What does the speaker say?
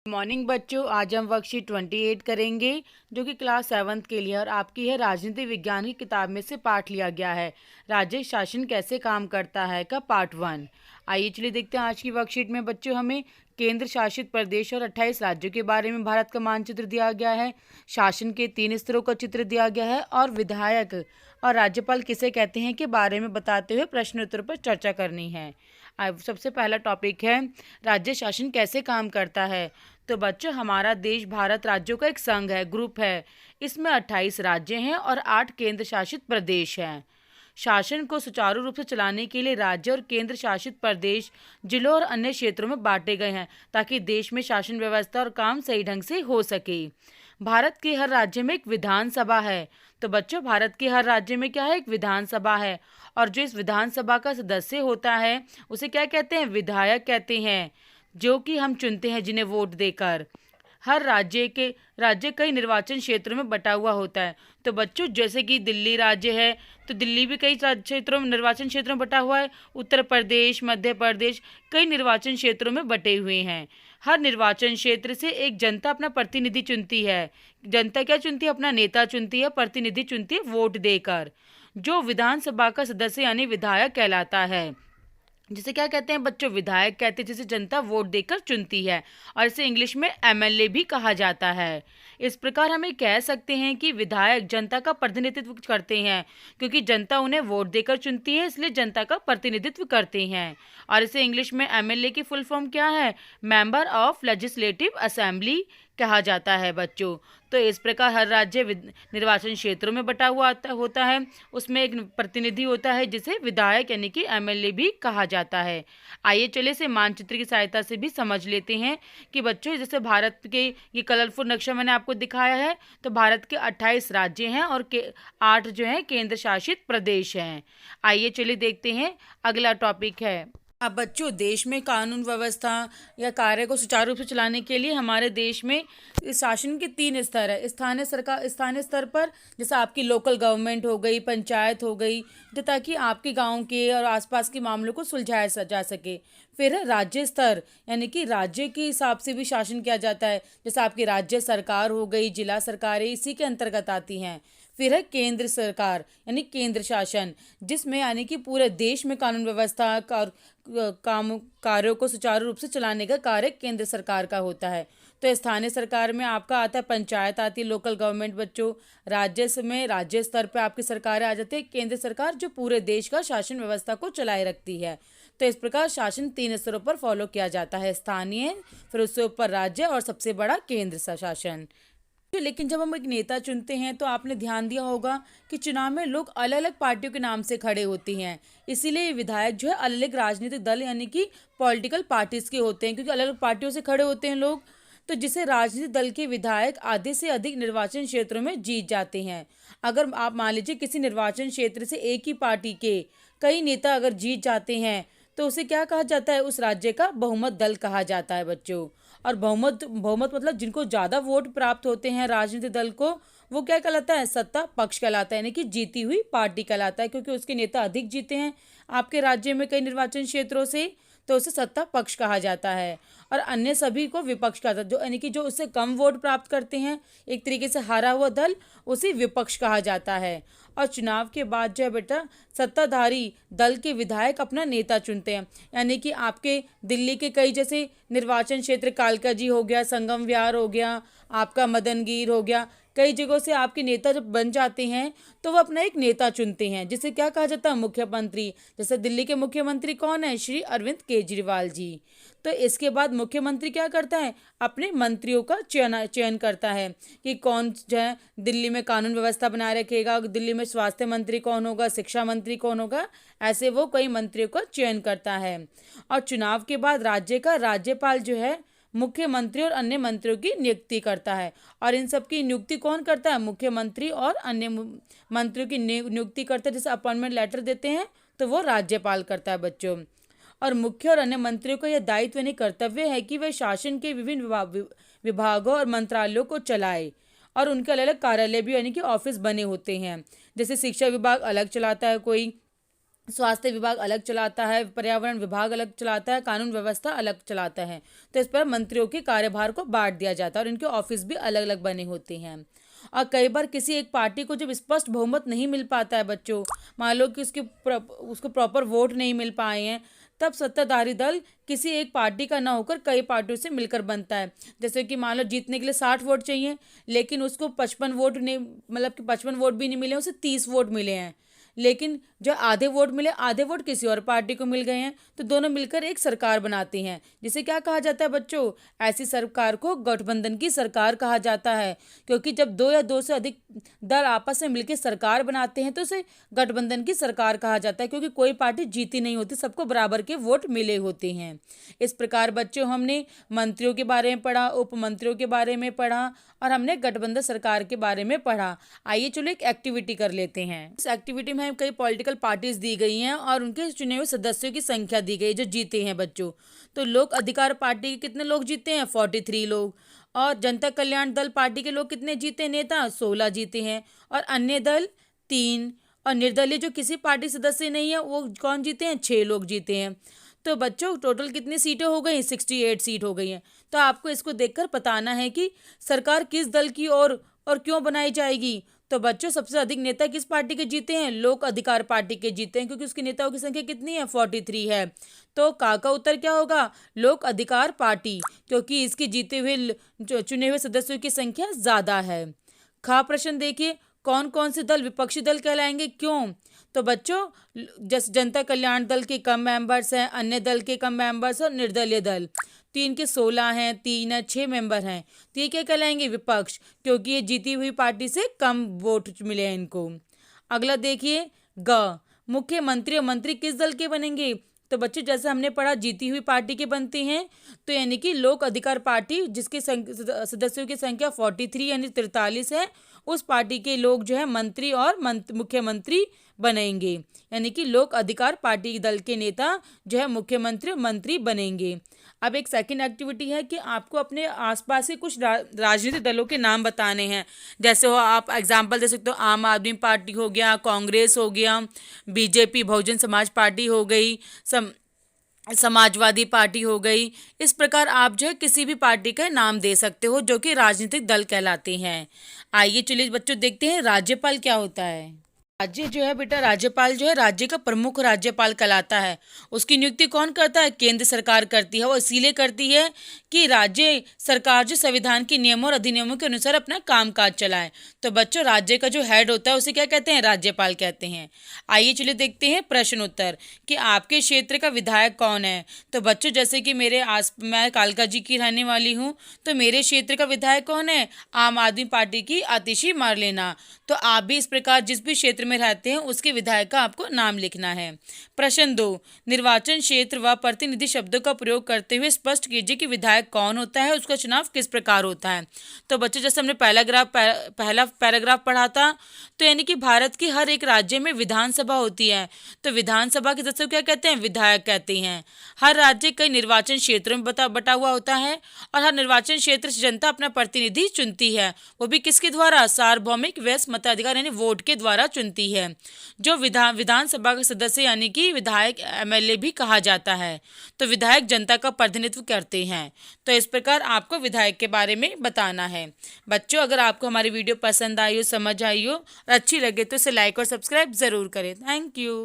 Morning बच्चों, आज हम वर्कशीट 28 करेंगे जो कि क्लास 7th के लिए और आपकी है राजनीति विज्ञान की किताब में से पाठ लिया गया है। राज्य शासन कैसे काम करता है का पार्ट 1। आइए चलिए देखते हैं आज की वर्कशीट में बच्चों। हमें केंद्र शासित प्रदेश और 28 राज्यों के बारे में भारत का मानचित्र दिया गया है। शासन के 3 स्तरों का चित्र दिया गया है और विधायक और राज्यपाल किसे कहते हैं के बारे में बताते हुए प्रश्न उत्तर पर चर्चा करनी है। सबसे पहला टॉपिक है राज्य शासन कैसे काम करता है। तो बच्चों, हमारा देश भारत राज्यों का एक संघ है, ग्रुप है। इसमें 28 राज्य हैं और 8 केंद्र शासित प्रदेश हैं। शासन को सुचारू रूप से चलाने के लिए राज्य और केंद्र शासित प्रदेश जिलों और अन्य क्षेत्रों में बांटे गए हैं ताकि देश में शासन व्यवस्था और काम सही ढंग से हो सके। भारत के हर राज्य में एक विधानसभा है। तो बच्चों, भारत के हर राज्य में क्या है? एक विधानसभा है। और जो इस विधानसभा का सदस्य होता है उसे क्या कहते हैं? विधायक कहते हैं, जो कि हम चुनते हैं जिन्हें वोट देकर। हर राज्य कई निर्वाचन क्षेत्रों में बटा हुआ होता है। तो बच्चों, जैसे कि दिल्ली राज्य है तो दिल्ली भी कई क्षेत्रों में निर्वाचन क्षेत्रों में बटा हुआ है। उत्तर प्रदेश, मध्य प्रदेश कई निर्वाचन क्षेत्रों में बटे हुए हैं। हर निर्वाचन क्षेत्र से एक जनता अपना प्रतिनिधि चुनती है। जनता क्या चुनती है? अपना नेता चुनती है, प्रतिनिधि चुनती है वोट देकर, जो विधानसभा का सदस्य यानी विधायक कहलाता है। जिसे क्या कहते हैं बच्चों? विधायक कहते हैं, जिसे जनता वोट देकर चुनती है और इसे इंग्लिश में एमएलए भी कहा जाता है। इस प्रकार हमें कह सकते हैं कि विधायक जनता का प्रतिनिधित्व करते हैं, क्योंकि जनता उन्हें वोट देकर चुनती है, इसलिए जनता का प्रतिनिधित्व करते हैं। और इसे इंग्लिश में एमएलए की फुल फॉर्म क्या है? मेंबर ऑफ लेजिस्लेटिव असेंबली कहा जाता है बच्चों। तो इस प्रकार हर राज्य निर्वाचन क्षेत्रों में बटा हुआ होता है। उसमें एक प्रतिनिधि होता है जिसे विधायक यानी कि एमएलए भी कहा जाता है। आइए चले इसे मानचित्र की सहायता से भी समझ लेते हैं कि बच्चों, जैसे भारत के ये कलरफुल नक्शा मैंने आपको दिखाया है, तो भारत के 28 राज्य हैं और 8 जो हैं केंद्र शासित प्रदेश हैं। आइए चलिए देखते हैं अगला टॉपिक है। अब बच्चों, देश में कानून व्यवस्था या कार्य को सुचारू रूप से चलाने के लिए हमारे देश में शासन के 3 स्तर है। स्थानीय स्तर पर जैसे आपकी लोकल गवर्नमेंट हो गई, पंचायत हो गई, जो ताकि आपके गांव के और आसपास के मामलों को सुलझाया जा सके। फिर है राज्य स्तर, यानी कि राज्य के हिसाब से भी शासन किया जाता है। जैसे आपकी राज्य सरकार हो गई, जिला सरकारें इसी के अंतर्गत आती हैं। फिर है केंद्र सरकार यानी केंद्र शासन, जिसमें यानी कि पूरे देश में कानून व्यवस्था कार्यों को सुचारू रूप से चलाने का कार्य केंद्र सरकार का होता है। तो स्थानीय सरकार में आपका आता है पंचायत आती है, लोकल गवर्नमेंट बच्चों। राज्य में राज्य स्तर पर आपकी सरकारें आ जाती है। केंद्र सरकार जो पूरे देश का शासन व्यवस्था को चलाए रखती है। तो इस प्रकार शासन 3 स्तरों पर फॉलो किया जाता है, स्थानीय, फिर उससे ऊपर राज्य और सबसे बड़ा केंद्र शासन। लेकिन जब हम एक नेता चुनते हैं तो आपने ध्यान दिया होगा कि चुनाव में लोग अलग अलग पार्टियों के नाम से खड़े होते हैं। इसीलिए विधायक जो है अलग अलग राजनीतिक दल यानी कि पॉलिटिकल पार्टीज के होते हैं, क्योंकि अलग अलग पार्टियों से खड़े होते हैं लोग। तो जिसे राजनीतिक दल के विधायक आधे से अधिक निर्वाचन क्षेत्रों में जीत जाते हैं। अगर आप मान लीजिए किसी निर्वाचन क्षेत्र से एक ही पार्टी के कई नेता अगर जीत जाते हैं तो उसे क्या कहा जाता है? उस राज्य का बहुमत दल कहा जाता है बच्चों। और बहुमत मतलब जिनको ज़्यादा वोट प्राप्त होते हैं राजनीतिक दल को, वो क्या कहलाता है? सत्ता पक्ष कहलाता है, यानी कि जीती हुई पार्टी कहलाता है, क्योंकि उसके नेता अधिक जीते हैं आपके राज्य में कई निर्वाचन क्षेत्रों से, तो उसे सत्ता पक्ष कहा जाता है। और अन्य सभी को विपक्ष कहा जाता है, जो यानी कि जो उससे कम वोट प्राप्त करते हैं, एक तरीके से हारा हुआ दल, उसे विपक्ष कहा जाता है। और चुनाव के बाद जो है बेटा, सत्ताधारी दल के विधायक अपना नेता चुनते हैं। यानी कि आपके दिल्ली के कई जैसे निर्वाचन क्षेत्र, कालकाजी हो गया, संगम विहार हो गया, आपका मदनगीर हो गया, कई जगहों से आपके नेता जब बन जाते हैं तो वो अपना एक नेता चुनते हैं, जिसे क्या कहा जाता है? मुख्यमंत्री। जैसे दिल्ली के मुख्यमंत्री कौन है? श्री अरविंद केजरीवाल जी। तो इसके बाद मुख्यमंत्री क्या करता है? अपने मंत्रियों का चयन करता है कि कौन जो है दिल्ली में कानून व्यवस्था बनाए रखेगा, दिल्ली में स्वास्थ्य मंत्री कौन होगा, शिक्षा मंत्री कौन होगा, ऐसे वो कई मंत्रियों का चयन करता है। और चुनाव के बाद राज्य का राज्यपाल जो है मुख्यमंत्री और अन्य मंत्रियों की नियुक्ति करता है। और इन सब की नियुक्ति कौन करता है? मुख्यमंत्री और अन्य मंत्रियों की नियुक्ति करता है। जैसे अपॉइंटमेंट लेटर देते हैं तो वो राज्यपाल करता है बच्चों। और मुख्य और अन्य मंत्रियों का यह दायित्व यानी कर्तव्य है कि वे शासन के विभिन्न विभागों और मंत्रालयों को चलाए। और उनके अलग अलग कार्यालय भी यानी कि ऑफिस बने होते हैं। जैसे शिक्षा विभाग अलग चलाता है कोई, स्वास्थ्य विभाग अलग चलाता है, पर्यावरण विभाग अलग चलाता है, कानून व्यवस्था अलग चलाता है। तो इस पर मंत्रियों के कार्यभार को बांट दिया जाता है और इनके ऑफिस भी अलग अलग बने होते हैं। और कई बार किसी एक पार्टी को जब स्पष्ट बहुमत नहीं मिल पाता है बच्चों, मान लो कि उसको प्रॉपर वोट नहीं मिल पाए हैं, तब सत्ताधारी दल किसी एक पार्टी का ना होकर कई पार्टियों से मिलकर बनता है। जैसे कि मान लो जीतने के लिए 60 वोट चाहिए, लेकिन उसको 55 वोट नहीं, मतलब कि 55 वोट भी नहीं मिले, उसे 30 वोट मिले हैं, लेकिन जो आधे वोट मिले, आधे वोट किसी और पार्टी को मिल गए हैं, तो दोनों मिलकर एक सरकार बनाती हैं, जिसे क्या कहा जाता है बच्चों? ऐसी सरकार को गठबंधन की सरकार कहा जाता है। क्योंकि जब दो या दो से अधिक दल आपस में मिलकर सरकार बनाते हैं तो उसे गठबंधन की सरकार कहा जाता है, क्योंकि कोई पार्टी जीती नहीं होती, सबको बराबर के वोट मिले होते हैं। इस प्रकार बच्चों हमने मंत्रियों के बारे में पढ़ा, उप मंत्रियों के बारे में पढ़ा और हमने गठबंधन सरकार के बारे में पढ़ा। आइए चलो एक एक्टिविटी कर लेते हैं। इस एक्टिविटी में कई पॉलिटिकल पार्टीज दी गई हैं और उनके चुने हुए सदस्यों की संख्या दी गई जो जीते हैं बच्चों। तो लोक अधिकार पार्टी के कितने लोग जीते हैं? 43 लोग। और जनता कल्याण दल पार्टी के लोग कितने जीते? नेता 16 जीते हैं। और अन्य दल 3। और निर्दलीय जो किसी पार्टी सदस्य नहीं है वो कौन जीते हैं? 6 लोग जीते हैं। तो बच्चों टोटल कितनी सीटें हो गई? 68 सीट हो गई हैं। तो आपको इसको देखकर बताना है कि सरकार किस दल की और क्यों बनाई जाएगी। तो बच्चों सबसे अधिक नेता किस पार्टी के जीते हैं? लोक अधिकार पार्टी के जीते हैं, क्योंकि उसके नेताओं की संख्या कितनी है? 43 है। तो का उत्तर क्या होगा? लोक अधिकार पार्टी, क्योंकि इसके जीते हुए जो चुने हुए सदस्यों की संख्या ज्यादा है। खा प्रश्न देखिए, कौन कौन से दल विपक्षी दल कहलाएंगे, क्यों? तो बच्चों जैसे जनता कल्याण दल के कम मेंबर्स हैं, अन्य दल के कम मेंबर्स और निर्दलीय दल, 3 के 16 हैं, 3 है 6 मेंबर हैं, तो ये क्या कहलाएंगे? विपक्ष, क्योंकि ये जीती हुई पार्टी से कम वोट मिले हैं इनको। अगला देखिए ग, मुख्यमंत्री और मंत्री किस दल के बनेंगे? तो बच्चों जैसे हमने पढ़ा जीती हुई पार्टी के बनते हैं, तो यानी कि लोक अधिकार पार्टी जिसके सदस्यों की संख्या 43 यानी 43 है, उस पार्टी के लोग जो है मंत्री और मुख्यमंत्री बनेंगे, यानी कि लोक अधिकार पार्टी दल के नेता जो है मुख्यमंत्री और मंत्री बनेंगे। अब एक सेकंड एक्टिविटी है कि आपको अपने आसपास के कुछ राजनीतिक दलों के नाम बताने हैं। जैसे हो आप एग्जांपल दे सकते हो, आम आदमी पार्टी हो गया, कांग्रेस हो गया, बीजेपी बहुजन समाज पार्टी हो गई, समाजवादी पार्टी हो गई। इस प्रकार आप जो है किसी भी पार्टी का नाम दे सकते हो जो कि राजनीतिक दल कहलाते हैं। आइए चलिए बच्चों देखते हैं राज्यपाल क्या होता है। राज्य जो है बेटा, राज्यपाल जो है राज्य का प्रमुख राज्यपाल कहलाता है। उसकी नियुक्ति कौन करता है? केंद्र सरकार करती है। वो इसीलिए करती है कि राज्य सरकार जो संविधान के नियमों और अधिनियमों के अनुसार अपना कामकाज चलाए। तो बच्चों राज्य का जो हेड होता है उसे क्या कहते हैं? राज्यपाल कहते हैं। आइए चलिए देखते हैं प्रश्न उत्तर कि आपके क्षेत्र का विधायक कौन है। तो बच्चों जैसे कि मैं कालका जी की रहने वाली हूँ, तो मेरे क्षेत्र का विधायक कौन है? आम आदमी पार्टी की आतिशी मारलेना। तो आप भी इस प्रकार जिस भी क्षेत्र में रहते हैं उसके विधायक का आपको नाम लिखना है। प्रश्न 2, निर्वाचन क्षेत्र व प्रतिनिधि शब्दों का प्रयोग करते हुए स्पष्ट कीजिए कि विधायक कौन होता है, उसका चुनाव किस प्रकार होता है। तो बच्चों जैसे हमने पहला पैराग्राफ पढ़ा था, तो यानी कि भारत की हर एक राज्य में विधानसभा होती है, तो विधानसभा के सदस्य क्या कहते हैं? विधायक कहते हैं। हर राज्य कई निर्वाचन क्षेत्रों में बटा हुआ होता है और हर निर्वाचन क्षेत्र से जनता अपना प्रतिनिधि चुनती है, वो भी किसके द्वारा? सार्वभौमिक वयस्क मताधिकार यानी वोट के द्वारा चुनती है। जो विधानसभा के सदस्य यानी कि विधायक एमएलए भी कहा जाता है। तो विधायक जनता का प्रतिनिधित्व करते हैं। तो इस प्रकार आपको विधायक के बारे में बताना है। बच्चों अगर आपको हमारी वीडियो पसंद आई हो, समझ आई हो और अच्छी लगे तो इसे लाइक और सब्सक्राइब जरूर करें। Thank you.